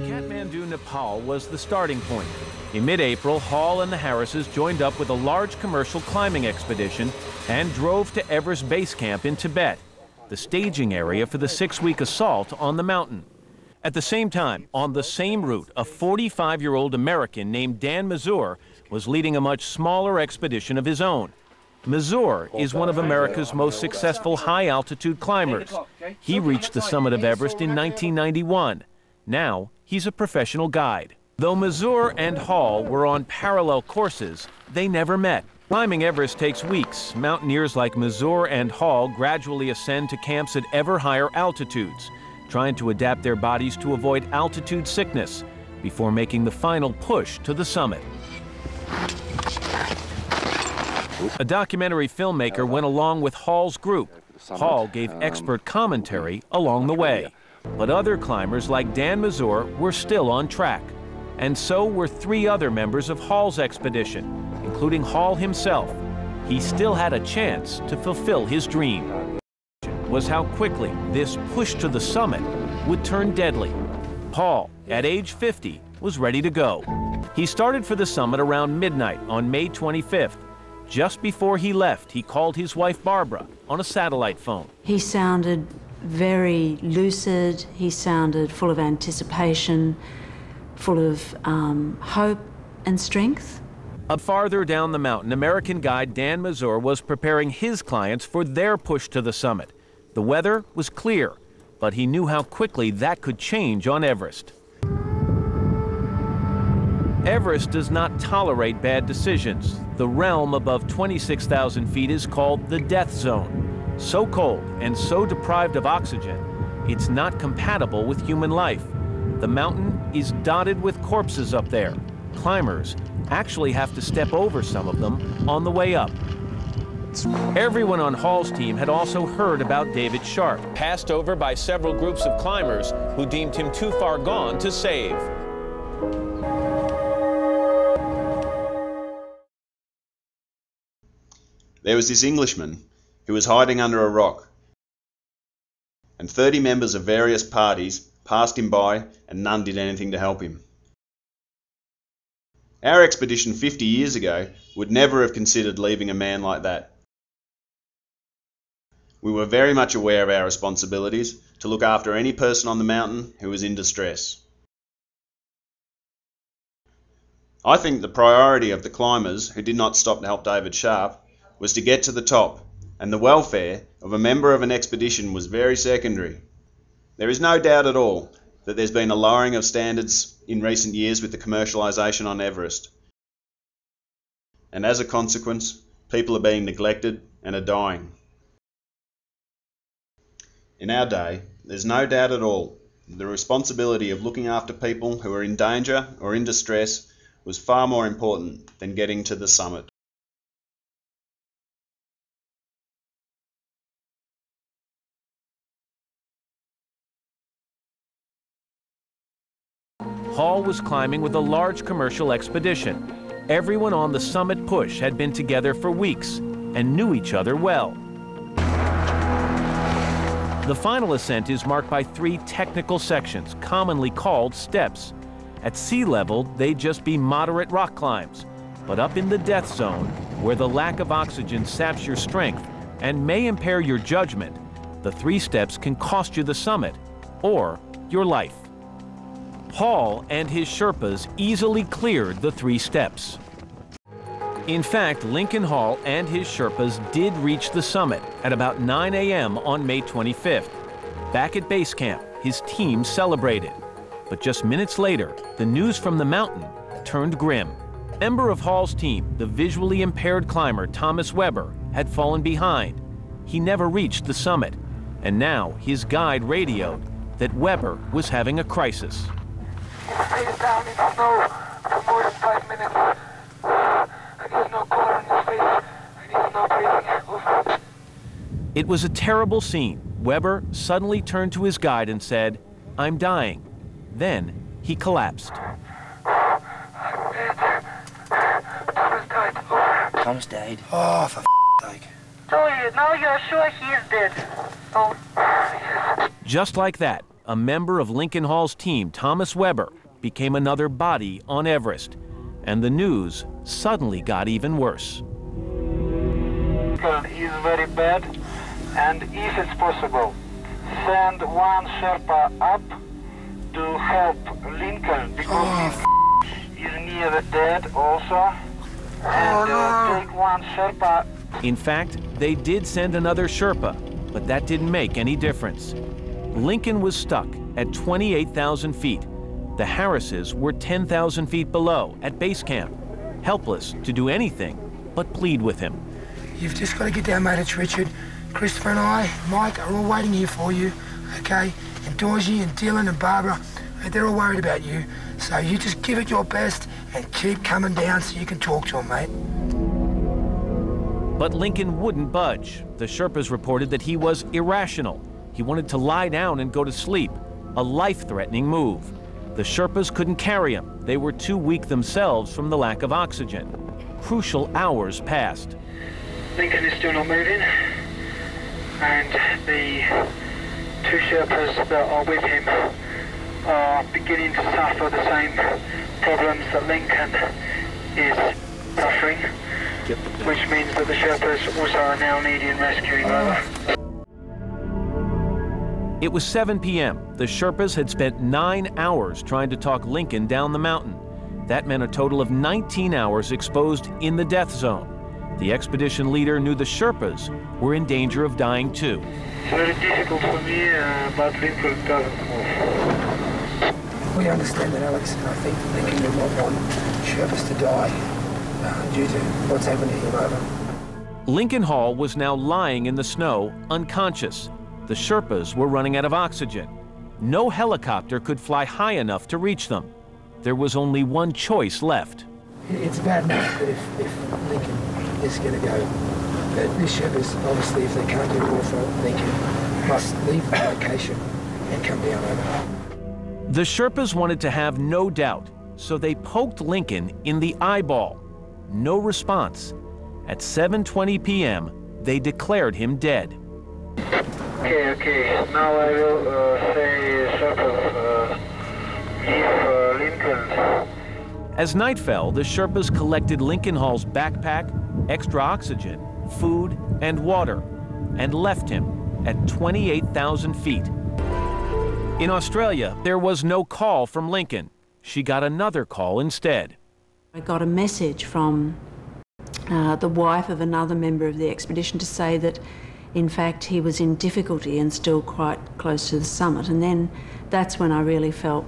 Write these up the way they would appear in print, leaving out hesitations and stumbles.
Kathmandu, Nepal was the starting point. In mid-April, Hall and the Harrises joined up with a large commercial climbing expedition and drove to Everest Base Camp in Tibet, the staging area for the 6-week assault on the mountain. At the same time, on the same route, a 45-year-old American named Dan Mazur was leading a much smaller expedition of his own. Mazur is one of America's most successful high-altitude climbers. He reached the summit of Everest in 1991. Now, he's a professional guide. Though Mazur and Hall were on parallel courses, they never met. Climbing Everest takes weeks. Mountaineers like Mazur and Hall gradually ascend to camps at ever higher altitudes, trying to adapt their bodies to avoid altitude sickness before making the final push to the summit. A documentary filmmaker went along with Hall's group. Hall gave expert commentary along the way. But other climbers like Dan Mazur were still on track. And so were 3 other members of Hall's expedition, including Hall himself. He still had a chance to fulfill his dream. Was how quickly this push to the summit would turn deadly. Hall, at age 50, was ready to go. He started for the summit around midnight on May 25th. Just before he left, he called his wife Barbara on a satellite phone. He sounded very lucid. He sounded full of anticipation, full of hope and strength. Up farther down the mountain, American guide Dan Mazur was preparing his clients for their push to the summit. The weather was clear, but he knew how quickly that could change on Everest. Everest does not tolerate bad decisions. The realm above 26,000 feet is called the death zone. So cold and so deprived of oxygen, it's not compatible with human life. The mountain is dotted with corpses up there. Climbers actually have to step over some of them on the way up. Everyone on Hall's team had also heard about David Sharp, passed over by several groups of climbers who deemed him too far gone to save. There was this Englishman who was hiding under a rock, and 30 members of various parties passed him by and none did anything to help him. Our expedition 50 years ago would never have considered leaving a man like that. We were very much aware of our responsibilities to look after any person on the mountain who was in distress. I think the priority of the climbers who did not stop to help David Sharp was to get to the top, and the welfare of a member of an expedition was very secondary. There is no doubt at all that there's been a lowering of standards in recent years with the commercialisation on Everest. And as a consequence, people are being neglected and are dying. In our day, there's no doubt at all that the responsibility of looking after people who are in danger or in distress was far more important than getting to the summit. Hall was climbing with a large commercial expedition. Everyone on the summit push had been together for weeks and knew each other well. The final ascent is marked by 3 technical sections, commonly called steps. At sea level, they'd just be moderate rock climbs. But up in the death zone, where the lack of oxygen saps your strength and may impair your judgment, the 3 steps can cost you the summit or your life. Hall and his Sherpas easily cleared the 3 steps. In fact, Lincon Hall and his Sherpas did reach the summit at about 9 a.m. on May 25th. Back at base camp, his team celebrated. But just minutes later, the news from the mountain turned grim. A member of Hall's team, the visually impaired climber Thomas Weber, had fallen behind. He never reached the summit, and now his guide radioed that Weber was having a crisis. Stay down in snow for more than 5 minutes. I need no color in his face. I need no breathing. It was a terrible scene. Weber suddenly turned to his guide and said, "I'm dying." Then he collapsed. I'm dead. Thomas died. Over. Thomas died. Oh, for sake. So now you're sure he is dead? Oh, yes. Just like that, a member of Lincon Hall's team, Thomas Weber, became another body on Everest. And the news suddenly got even worse. Is very bad, and if it's possible, send one Sherpa up to help Lincon, because he is near the dead also, and take one Sherpa. In fact, they did send another Sherpa, but that didn't make any difference. Lincon was stuck at 28,000 feet. The Harrises were 10,000 feet below at base camp, helpless to do anything but plead with him. You've just got to get down, mate. It's Richard. Christopher and I, Mike, are all waiting here for you, okay? And Dorji and Dylan and Barbara, they're all worried about you. So you just give it your best and keep coming down so you can talk to them, mate. But Lincon wouldn't budge. The Sherpas reported that he was irrational. He wanted to lie down and go to sleep, a life-threatening move. The Sherpas couldn't carry him. They were too weak themselves from the lack of oxygen. Crucial hours passed. Lincon is still not moving, and the two Sherpas that are with him are beginning to suffer the same problems that Lincon is suffering, which means that the Sherpas also are now needing rescuing. It was 7 p.m. The Sherpas had spent 9 hours trying to talk Lincon down the mountain. That meant a total of 19 hours exposed in the death zone. The expedition leader knew the Sherpas were in danger of dying too. It's very difficult for me, but Lincon doesn't move. We understand that, Alex, and I think Lincon will not want Sherpas to die due to what's happened to him, over. Lincon Hall was now lying in the snow, unconscious. The Sherpas were running out of oxygen. No helicopter could fly high enough to reach them. There was only one choice left. It's bad enough that if Lincon is going to go, that the Sherpas, obviously, if they can't do more for Lincon, must leave the location and come down over. The Sherpas wanted to have no doubt, so they poked Lincon in the eyeball. No response. At 7:20 p.m., they declared him dead. Okay. Now I will say Sherpas leave Lincon. As night fell, the Sherpas collected Lincon Hall's backpack, extra oxygen, food, and water, and left him at 28,000 feet. In Australia, there was no call from Lincon. She got another call instead. I got a message from the wife of another member of the expedition to say that, in fact, he was in difficulty and still quite close to the summit. And then that's when I really felt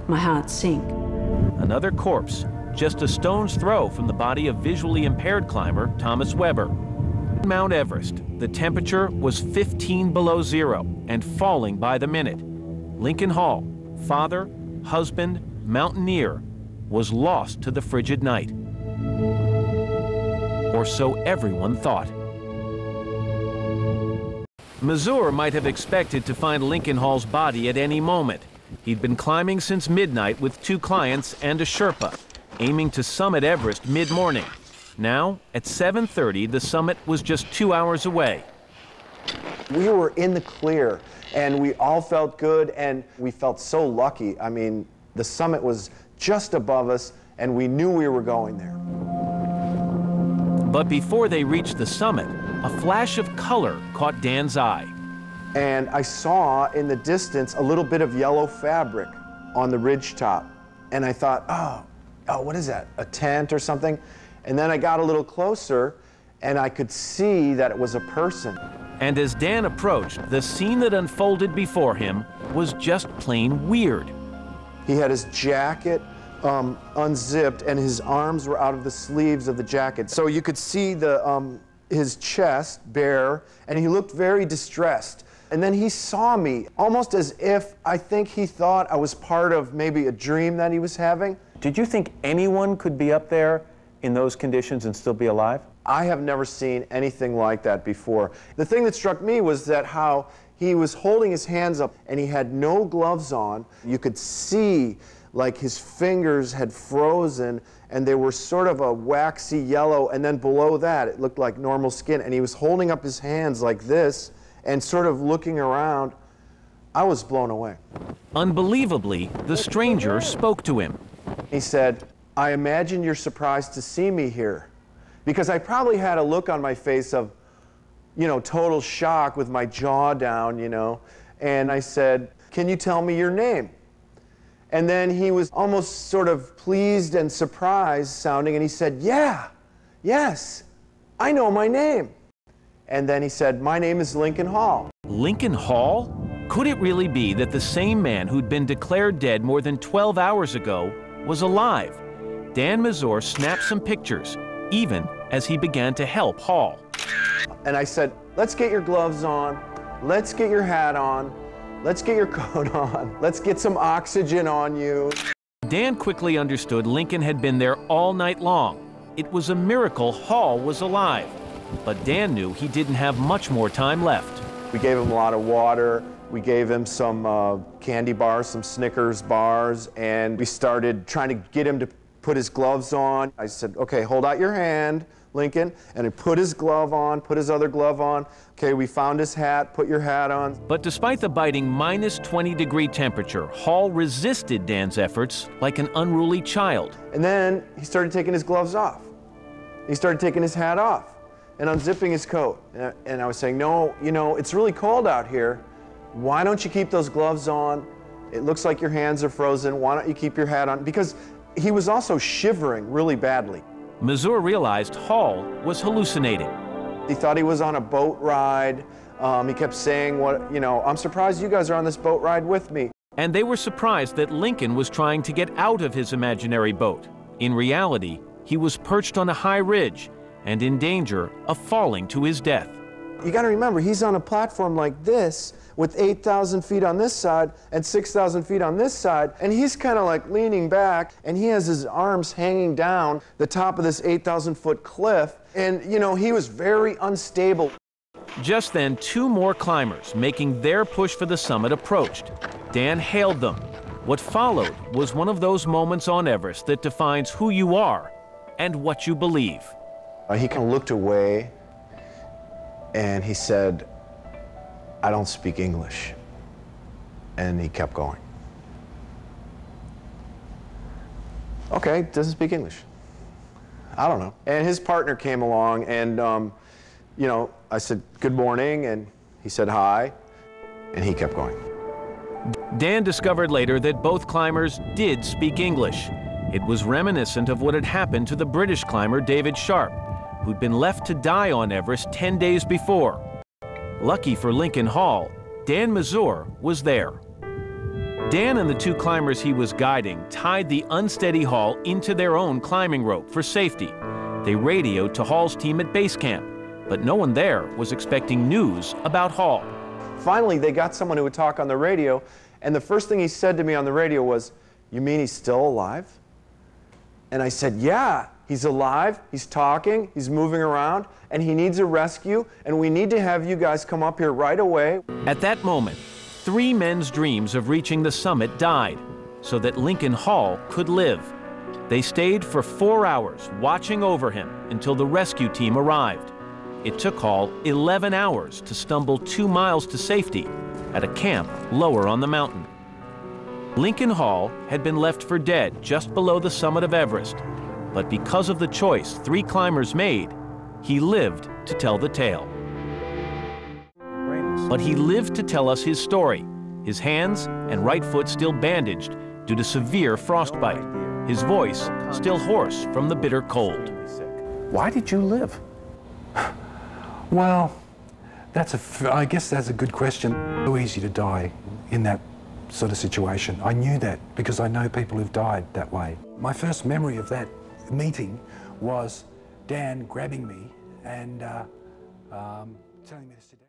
my heart sink. Another corpse, just a stone's throw from the body of visually impaired climber Thomas Weber. Mount Everest, the temperature was 15 below zero and falling by the minute. Lincon Hall, father, husband, mountaineer, was lost to the frigid night. Or so everyone thought. Mazur might have expected to find Lincon Hall's body at any moment. He'd been climbing since midnight with 2 clients and a Sherpa, aiming to summit Everest mid-morning. Now, at 7:30, the summit was just 2 hours away. We were in the clear, and we all felt good, and we felt so lucky. I mean, the summit was just above us, and we knew we were going there. But before they reached the summit, a flash of color caught Dan's eye. And I saw in the distance a little bit of yellow fabric on the ridge top. And I thought, oh, what is that? A tent or something? And then I got a little closer, and I could see that it was a person. And as Dan approached, the scene that unfolded before him was just plain weird. He had his jacket unzipped, and his arms were out of the sleeves of the jacket. So you could see his chest bare, and he looked very distressed. And then he saw me, almost as if I think he thought I was part of maybe a dream that he was having. Did you think anyone could be up there in those conditions and still be alive? I have never seen anything like that before. The thing that struck me was that how he was holding his hands up and he had no gloves on. You could see like his fingers had frozen and they were sort of a waxy yellow, and then below that it looked like normal skin, and he was holding up his hands like this and sort of looking around. I was blown away. Unbelievably, the stranger spoke to him. He said, I imagine you're surprised to see me here. Because I probably had a look on my face of, total shock with my jaw down, And I said, can you tell me your name? And then he was almost sort of pleased and surprised sounding, and he said, yes, I know my name. And then he said, my name is Lincon Hall. Lincon Hall? Could it really be that the same man who'd been declared dead more than 12 hours ago was alive? Dan Mazur snapped some pictures, even as he began to help Hall. And I said, let's get your gloves on, let's get your hat on, let's get your coat on, let's get some oxygen on you. Dan quickly understood Lincon had been there all night long. It was a miracle Hall was alive. But Dan knew he didn't have much more time left. We gave him a lot of water, we gave him some candy bars, some Snickers bars, and we started trying to get him to put his gloves on. I said, okay, hold out your hand, Lincon, and he put his glove on, put his other glove on. Okay, we found his hat, put your hat on. But despite the biting -20-degree temperature, Hall resisted Dan's efforts like an unruly child. And then he started taking his gloves off. He started taking his hat off and unzipping his coat. And I was saying, no, it's really cold out here. Why don't you keep those gloves on? It looks like your hands are frozen. Why don't you keep your hat on? Because he was also shivering really badly. Mazur realized Hall was hallucinating. He thought he was on a boat ride. He kept saying, I'm surprised you guys are on this boat ride with me. And they were surprised that Lincon was trying to get out of his imaginary boat. In reality, he was perched on a high ridge and in danger of falling to his death. You got to remember, he's on a platform like this with 8,000 feet on this side and 6,000 feet on this side, and he's kind of like leaning back, and he has his arms hanging down the top of this 8,000-foot cliff, and he was very unstable. Just then, 2 more climbers making their push for the summit approached. Dan hailed them. What followed was one of those moments on Everest that defines who you are and what you believe. He kind of looked away, and he said, I don't speak English. And he kept going. Okay, doesn't speak English. I don't know. And his partner came along, and I said, good morning, and he said hi, and he kept going. Dan discovered later that both climbers did speak English. It was reminiscent of what had happened to the British climber David Sharp, who'd been left to die on Everest 10 days before. Lucky for Lincon Hall, Dan Mazur was there. Dan and the 2 climbers he was guiding tied the unsteady Hall into their own climbing rope for safety. They radioed to Hall's team at base camp, but no one there was expecting news about Hall. Finally, they got someone who would talk on the radio, and the first thing he said to me on the radio was, you mean he's still alive? And I said, yeah, he's alive, he's talking, he's moving around, and he needs a rescue, and we need to have you guys come up here right away. At that moment, 3 men's dreams of reaching the summit died, so that Lincon Hall could live. They stayed for 4 hours, watching over him until the rescue team arrived. It took Hall 11 hours to stumble 2 miles to safety at a camp lower on the mountain. Lincon Hall had been left for dead just below the summit of Everest, but because of the choice 3 climbers made, he lived to tell the tale. But he lived to tell us his story, his hands and right foot still bandaged due to severe frostbite, his voice still hoarse from the bitter cold. Why did you live? Well, I guess that's a good question. So easy to die in that sort of situation. I knew that because I know people who've died that way. My first memory of that meeting was Dan grabbing me and telling me to sit down.